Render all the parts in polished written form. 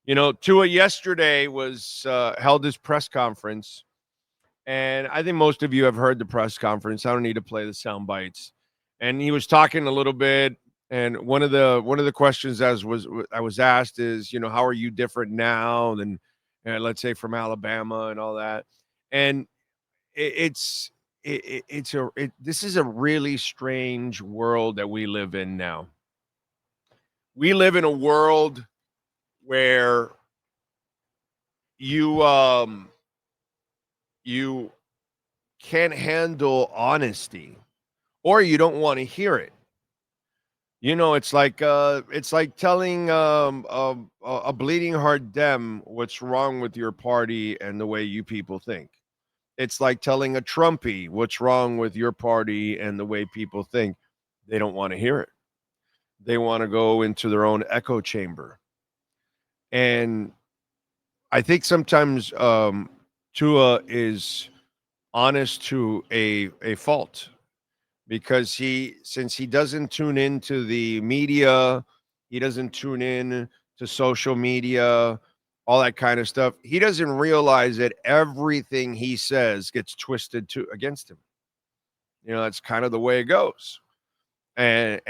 Tua yesterday was held his press conference, and I think most of you have heard the press conference. I don't need to play the sound bites. And he was talking a little bit, and one of the questions I was asked is, how are you different now than, let's say, from Alabama and all that. And it's this is a really strange world that we live in now. We live in a world where you can't handle honesty, or you don't want to hear it. It's like telling a bleeding heart Dem what's wrong with your party and the way you people think. It's like telling a Trumpy what's wrong with your party and the way people think. They don't want to hear it. They want to go into their own echo chamber. And I think sometimes Tua is honest to a fault, because since he doesn't tune into the media, he doesn't tune in to social media, all that kind of stuff. He doesn't realize that everything he says gets twisted to against him. That's kind of the way it goes. And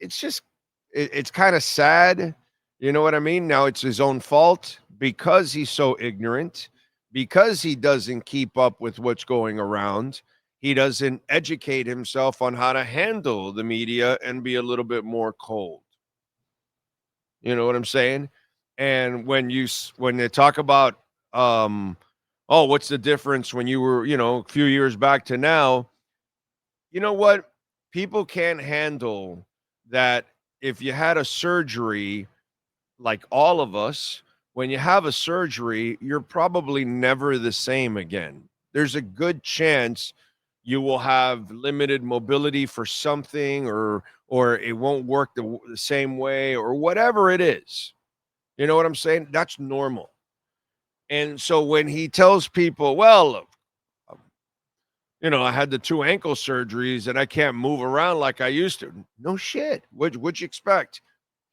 it's kind of sad. You know what I mean? Now it's his own fault because he's so ignorant, because he doesn't keep up with what's going around. He doesn't educate himself on how to handle the media and be a little bit more cold. You know what I'm saying? And when they talk about, oh, what's the difference when you were, a few years back to now? You know what? People can't handle that. If you had a surgery, like all of us, when you have a surgery, you're probably never the same again. There's a good chance you will have limited mobility for something, or it won't work the same way, or whatever it is. You know what I'm saying? That's normal. And so when he tells people, well, I had the two ankle surgeries and I can't move around like I used to. No shit. What'd you expect?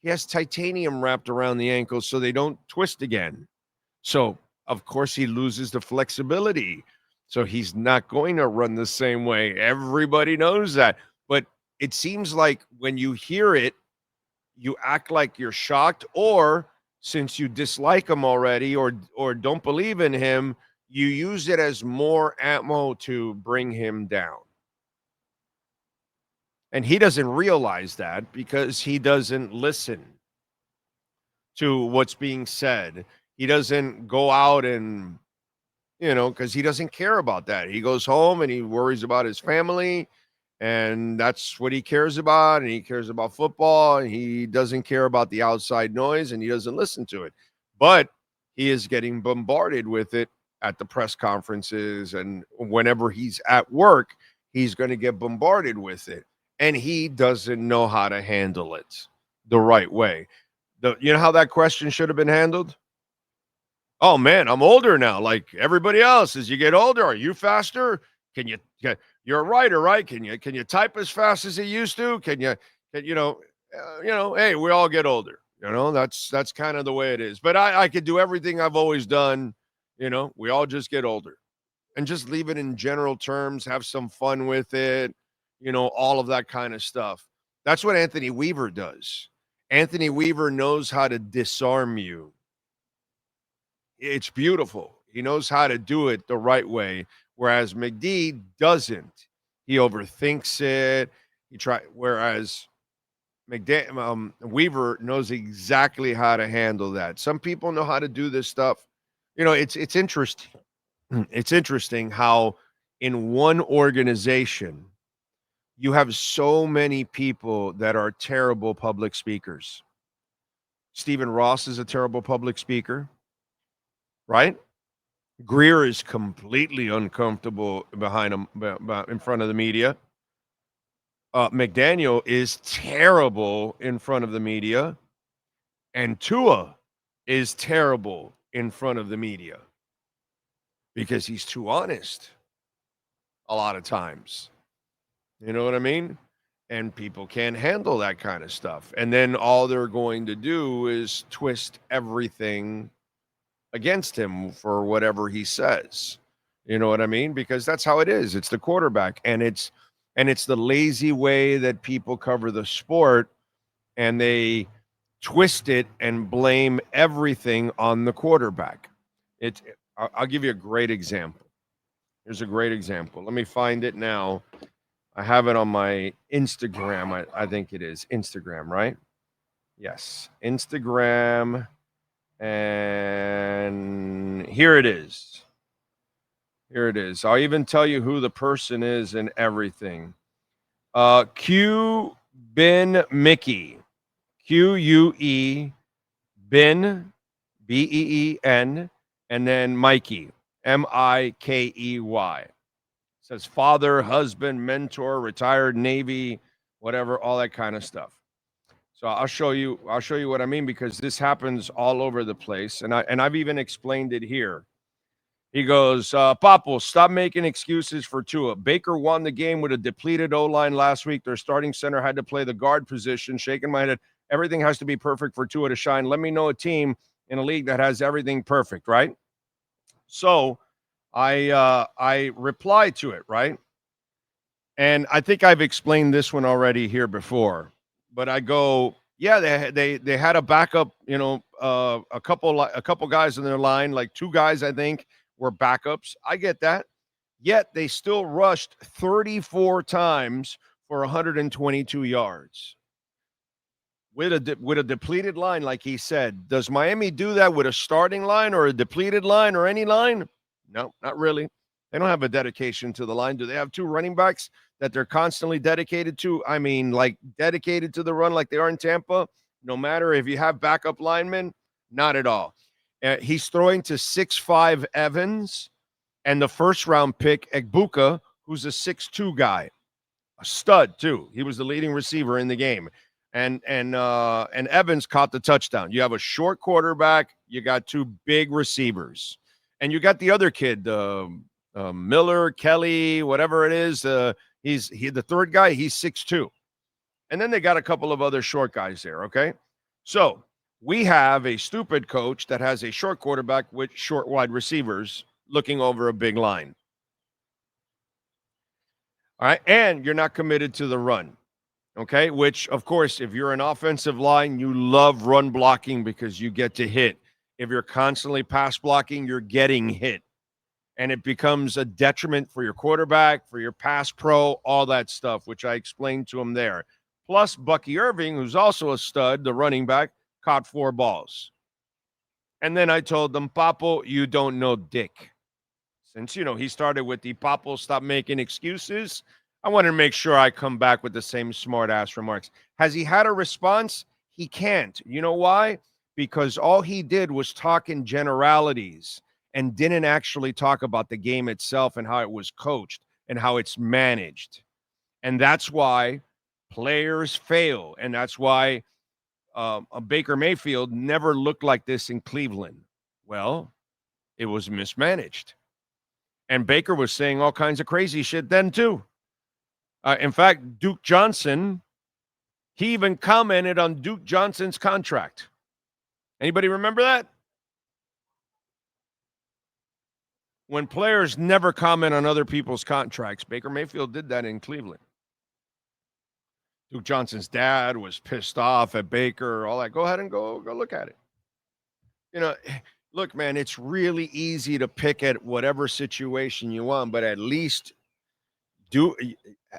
He has titanium wrapped around the ankles so they don't twist again. So, of course, he loses the flexibility. So he's not going to run the same way. Everybody knows that. But it seems like when you hear it, you act like you're shocked, or since you dislike him already, or don't believe in him, you use it as more ammo to bring him down. And he doesn't realize that because he doesn't listen to what's being said. He doesn't go out and, because he doesn't care about that. He goes home and he worries about his family, and that's what he cares about. And he cares about football, and he doesn't care about the outside noise, and he doesn't listen to it. But he is getting bombarded with it at the press conferences, and whenever he's at work, he's going to get bombarded with it. And he doesn't know how to handle it the right way. You know how that question should have been handled? Oh man, I'm older now, like everybody else. As you get older, are you faster? You're a writer, right? Can you type as fast as you used to? Hey, we all get older. That's kind of the way it is. But I could do everything I've always done. We all just get older, and just leave it in general terms. Have some fun with it. All of that kind of stuff. That's what Anthony Weaver does. Anthony Weaver knows how to disarm you. It's beautiful. He knows how to do it the right way, whereas McD doesn't. He overthinks it. Whereas Weaver knows exactly how to handle that. Some people know how to do this stuff. It's interesting. It's interesting how in one organization you have so many people that are terrible public speakers. Stephen Ross is a terrible public speaker, right? Greer is completely uncomfortable behind him, in front of the media. McDaniel is terrible in front of the media, and Tua is terrible in front of the media because he's too honest a lot of times. You know what I mean? And people can't handle that kind of stuff. And then all they're going to do is twist everything against him for whatever he says. You know what I mean? Because that's how it is. It's the quarterback, and it's the lazy way that people cover the sport, and they twist it and blame everything on the quarterback. I'll give you a great example. Here's a great example. Let me find it now. I have it on my Instagram. I think it is Instagram, right? Yes, Instagram. And here it is. Here it is. I'll even tell you who the person is and everything. Q Ben Mickey. QUE Ben BEEN, and then Mikey MIKEY. Says father, husband, mentor, retired Navy, whatever, all that kind of stuff. So I'll show you what I mean, because this happens all over the place, and I've even explained it here. He goes, Papo, stop making excuses for Tua. Baker won the game with a depleted O-line last week. Their starting center had to play the guard position. Shaking my head. Everything has to be perfect for Tua to shine. Let me know a team in a league that has everything perfect, right? So I replied to it, right? And I think I've explained this one already here before, but I go, yeah, they had a backup, a couple guys in their line, like two guys I think were backups. I get that. Yet they still rushed 34 times for 122 yards with a depleted line, like he said. Does Miami do that with a starting line or a depleted line or any line? No, not really. They don't have a dedication to the line. Do they have two running backs that they're constantly dedicated to? I mean, like dedicated to the run like they are in Tampa? No matter if you have backup linemen, not at all. He's throwing to 6'5" Evans and the first-round pick, Egbuka, who's a 6'2" guy. A stud, too. He was the leading receiver in the game. And Evans caught the touchdown. You have a short quarterback. You got two big receivers. And you got the other kid, Miller, Kelly, whatever it is. He's the third guy. He's 6'2". And then they got a couple of other short guys there, okay? So we have a stupid coach that has a short quarterback with short wide receivers looking over a big line. All right, and you're not committed to the run, okay? Which, of course, if you're an offensive line, you love run blocking because you get to hit. If you're constantly pass blocking, you're getting hit. And it becomes a detriment for your quarterback, for your pass pro, all that stuff, which I explained to him there. Plus, Bucky Irving, who's also a stud, the running back, caught 4 balls. And then I told them, Papo, you don't know dick. Since, he started with the Papo, stop making excuses, I wanted to make sure I come back with the same smart-ass remarks. Has he had a response? He can't. You know why? Because all he did was talk in generalities and didn't actually talk about the game itself and how it was coached and how it's managed. And that's why players fail. And that's why a Baker Mayfield never looked like this in Cleveland. Well, it was mismanaged. And Baker was saying all kinds of crazy shit then, too. In fact, Duke Johnson, he even commented on Duke Johnson's contract. Anybody remember that? When players never comment on other people's contracts, Baker Mayfield did that in Cleveland. Duke Johnson's dad was pissed off at Baker, all that. Go ahead and go look at it. Look, man, it's really easy to pick at whatever situation you want, but at least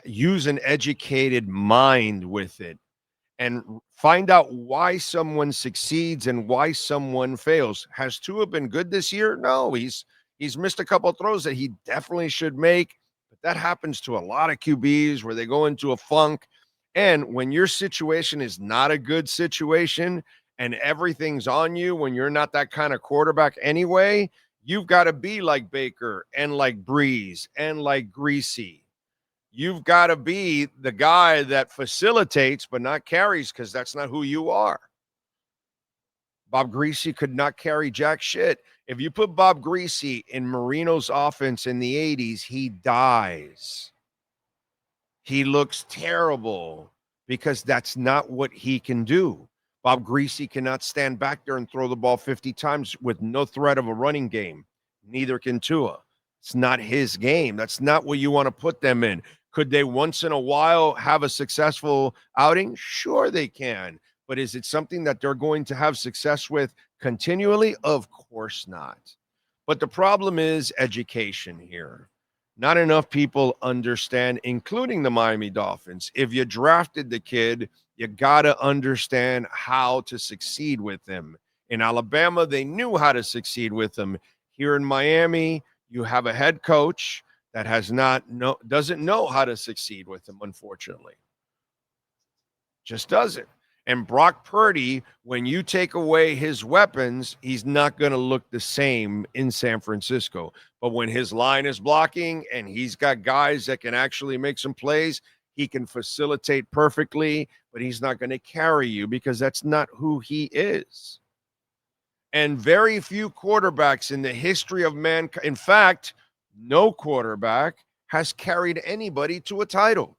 use an educated mind with it and find out why someone succeeds and why someone fails. Has Tua been good this year? No, he's missed a couple of throws that he definitely should make, but that happens to a lot of QBs where they go into a funk. And when your situation is not a good situation and everything's on you when you're not that kind of quarterback anyway, you've got to be like Baker and like Breeze and like Greasy. You've got to be the guy that facilitates but not carries, because that's not who you are. Bob Greasy could not carry jack shit. If you put Bob Greasy in Marino's offense in the 80s, he dies. He looks terrible because that's not what he can do. Bob Greasy cannot stand back there and throw the ball 50 times with no threat of a running game. Neither can Tua. It's not his game. That's not what you want to put them in. Could they once in a while have a successful outing? Sure, they can. But is it something that they're going to have success with continually? Of course not. But the problem is education here. Not enough people understand, including the Miami Dolphins. If you drafted the kid, you got to understand how to succeed with him. In Alabama, they knew how to succeed with him. Here in Miami, you have a head coach that doesn't know how to succeed with him, unfortunately. Just doesn't. And Brock Purdy, when you take away his weapons, he's not going to look the same in San Francisco. But when his line is blocking and he's got guys that can actually make some plays, he can facilitate perfectly, but he's not going to carry you because that's not who he is. And very few quarterbacks in the history of mankind, in fact, no quarterback has carried anybody to a title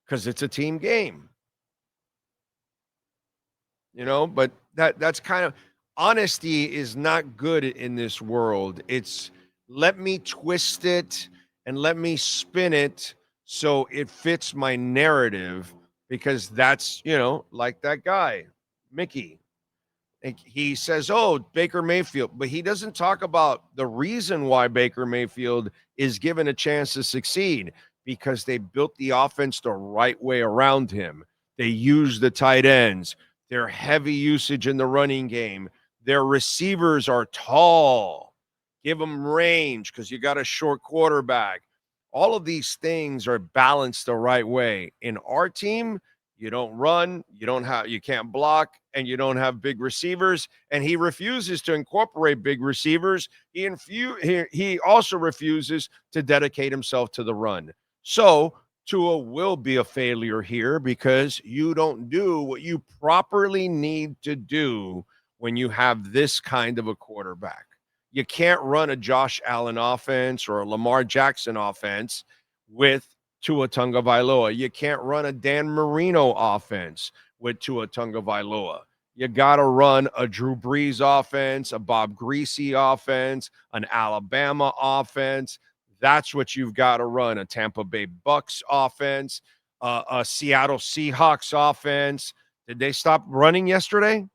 because it's a team game. But that's kind of, honesty is not good in this world. It's, let me twist it and let me spin it so it fits my narrative, because that's, like that guy, Mickey. He says, oh, Baker Mayfield, but he doesn't talk about the reason why Baker Mayfield is given a chance to succeed, because they built the offense the right way around him. They use the tight ends. Their heavy usage in the running game. Their receivers are tall. Give them range because you got a short quarterback. All of these things are balanced the right way. In our team, you don't run, you can't block, and you don't have big receivers. And he refuses to incorporate big receivers. He also refuses to dedicate himself to the run. So Tua will be a failure here because you don't do what you properly need to do when you have this kind of a quarterback. You can't run a Josh Allen offense or a Lamar Jackson offense with Tua Tagovailoa. You can't run a Dan Marino offense with Tua Tagovailoa. You got to run a Drew Brees offense, a Bob Greasy offense, an Alabama offense. That's what you've got to run, a Tampa Bay Bucks offense, a Seattle Seahawks offense. Did they stop running yesterday?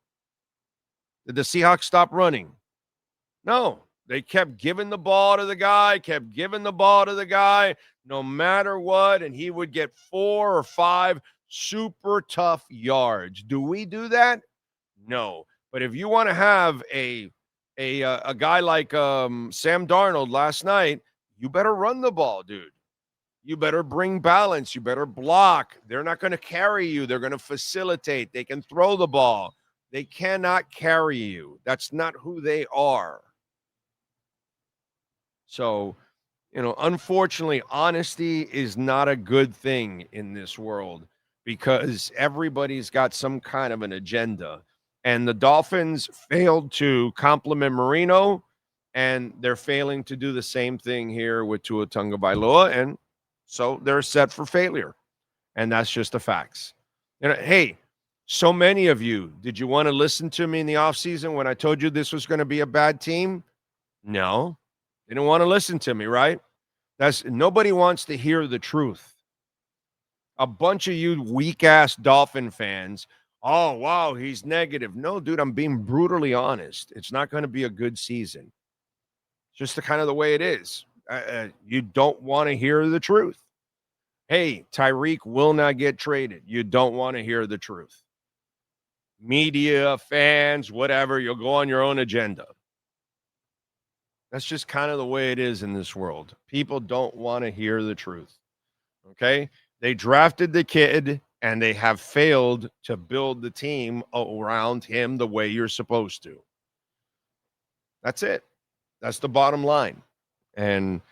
Did the Seahawks stop running? No. They kept giving the ball to the guy, no matter what, and he would get 4 or 5 super tough yards. Do we do that? No. But if you want to have a guy like Sam Darnold last night, you better run the ball, dude. You better bring balance. You better block. They're not going to carry you. They're going to facilitate. They can throw the ball. They cannot carry you. That's not who they are. So, unfortunately, honesty is not a good thing in this world because everybody's got some kind of an agenda. And the Dolphins failed to compliment Marino, and they're failing to do the same thing here with Tua Tagovailoa. And so they're set for failure. And that's just the facts. Hey, so many of you, did you want to listen to me in the offseason when I told you this was going to be a bad team? No. Didn't want to listen to me, right? Nobody wants to hear the truth. A bunch of you weak-ass Dolphin fans, oh, wow, he's negative. No, dude, I'm being brutally honest. It's not going to be a good season. It's just the kind of the way it is. You don't want to hear the truth. Hey, Tyreek will not get traded. You don't want to hear the truth. Media, fans, whatever, you'll go on your own agenda. That's just kind of the way it is in this world. People don't want to hear the truth. Okay? They drafted the kid and they have failed to build the team around him the way you're supposed to. That's it. That's the bottom line. And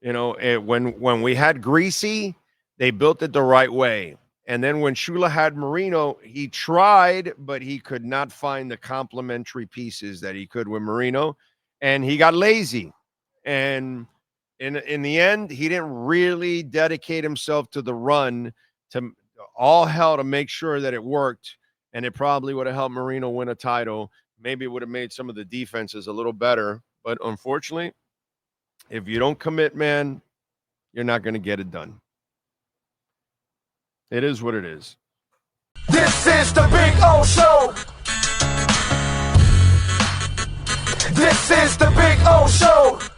when we had Greasy, they built it the right way. And then when Shula had Marino, he tried, but he could not find the complementary pieces that he could with Marino. And he got lazy. And in the end, he didn't really dedicate himself to the run to all hell to make sure that it worked, and it probably would have helped Marino win a title. Maybe it would have made some of the defenses a little better, but unfortunately, if you don't commit, man, you're not going to get it done. It is what it is. This is the Big O Show. This is the Big O Show.